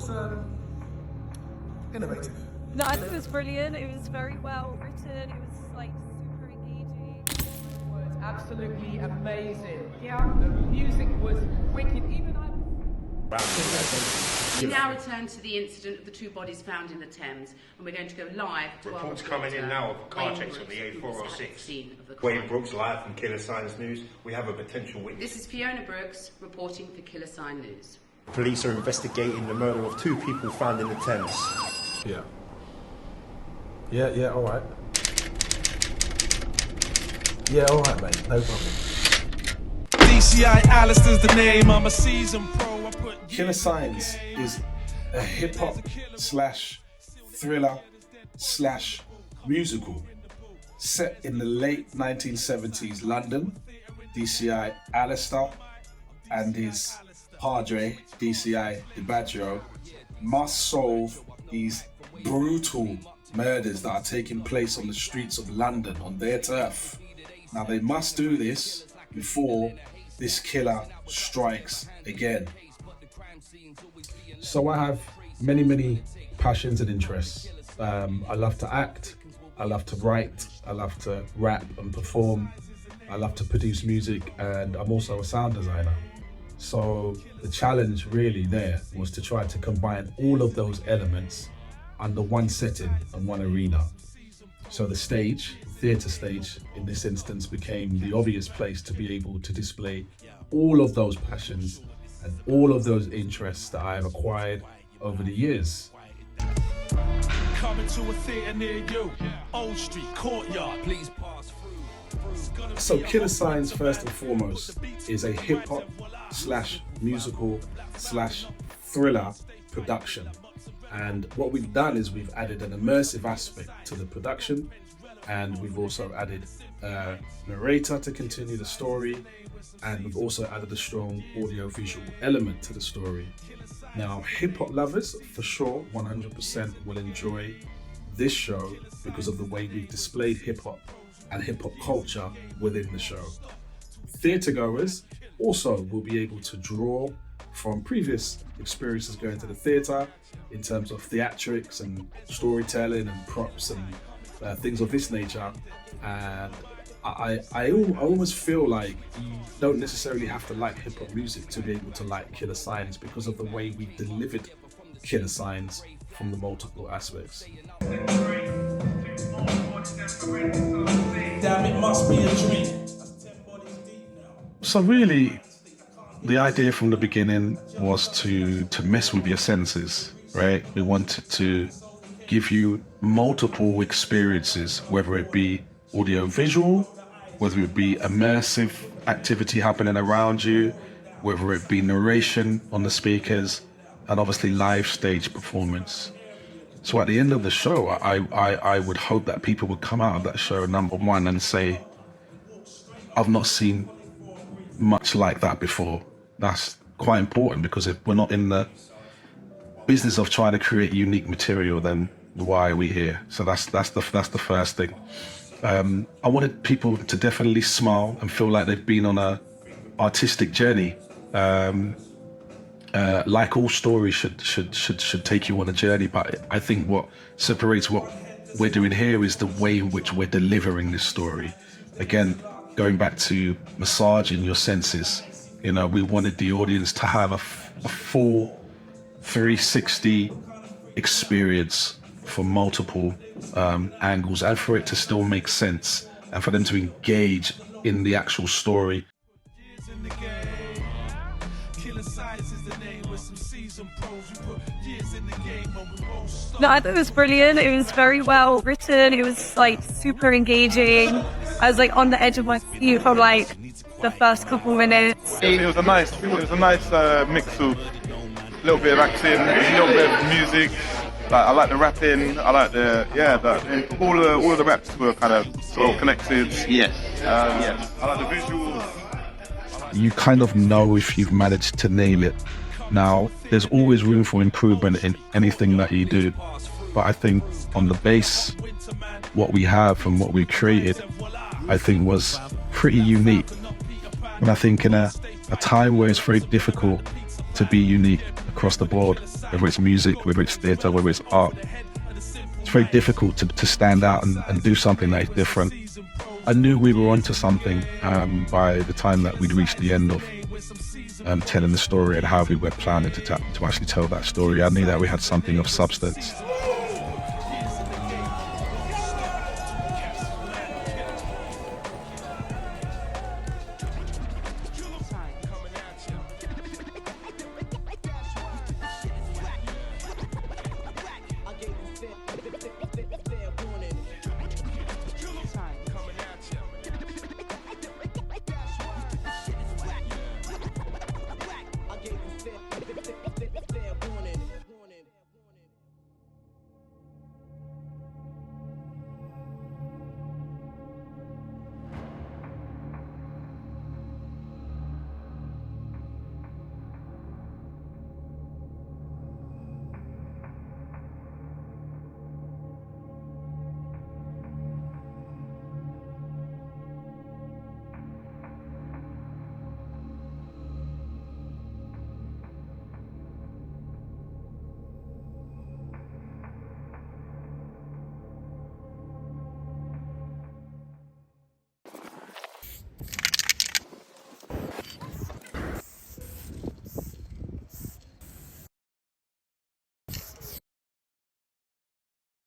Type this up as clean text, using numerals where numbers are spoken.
was innovative. No, I thought it was brilliant. It was very well written. It was like super engaging. It was absolutely amazing. Yeah, the music was wicked. Even I. We now return to the incident of the two bodies found in the Thames, and we're going to go live to Reports our coming in now of car Wayne checks on the Brooks, who was at the A406. scene of the Wayne crime. Brooks live from Killer Signs News. We have a potential witness. This is Fiona Brooks reporting for Killer Sign News. Police are investigating the murder of two people found in the Thames. Yeah, alright. Yeah, alright, mate, no problem. DCI Alistair's the name, I'm a seasoned pro. Killer Signs is a hip-hop slash thriller slash musical set in the late 1970s London. DCI Alistair and his padre, DCI DiBaggio, must solve these brutal murders that are taking place on the streets of London on their turf. Now they must do this before this killer strikes again. So I have many passions and interests. I love to act, I love to write, I love to rap and perform, I love to produce music, and I'm also a sound designer. So the challenge really there was to try to combine all of those elements under one setting and one arena. So the stage, theatre stage in this instance, became the obvious place to be able to display all of those passions and all of those interests that I have acquired over the years. Coming to a theatre near you, Old Street, Courtyard, please pass through. So Killer Signs, first and foremost, is a hip-hop slash musical slash thriller production. And what we've done is we've added an immersive aspect to the production, and we've also added a narrator to continue the story, and we've also added a strong audio-visual element to the story. Now, hip-hop lovers, for sure, 100% will enjoy this show because of the way we've displayed hip-hop and hip-hop culture within the show. Theatre goers also will be able to draw from previous experiences going to the theatre in terms of theatrics and storytelling and props and things of this nature. And I almost feel like you don't necessarily have to like hip-hop music to be able to like Killer Signs because of the way we delivered Killer Signs from the multiple aspects. Damn, it must be a dream. So really, the idea from the beginning was to mess with your senses, right? We wanted to give you multiple experiences, whether it be audio-visual, whether it be immersive activity happening around you, whether it be narration on the speakers, and obviously live stage performance. So at the end of the show, I would hope that people would come out of that show, number one, and say, I've not seen much like that before. That's quite important, because if we're not in the business of trying to create unique material, then why are we here? So that's the first thing. I wanted people to definitely smile and feel like they've been on a artistic journey. Like all stories should take you on a journey, but I think what separates what we're doing here is the way in which we're delivering this story. Again, going back to massaging your senses, you know, we wanted the audience to have a full 360 experience from multiple angles, and for it to still make sense, and for them to engage in the actual story. No, I thought it was brilliant. It was very well written. It was like super engaging. I was like on the edge of my seat for like the first couple minutes. It was a nice mix of a little bit of acting, a little bit of music. Like, I like the rapping. I like all of the raps were kind of sort of connected. Yes. I like the visuals. You kind of know if you've managed to nail it. Now, there's always room for improvement in anything that you do, but I think on the base, what we have and what we created, I think was pretty unique. And I think in a time where it's very difficult to be unique across the board, whether it's music, whether it's theatre, whether it's art. It's very difficult to stand out and do something that is different. I knew we were onto something by the time that we'd reached the end of telling the story and how we were planning to actually tell that story. I knew that we had something of substance.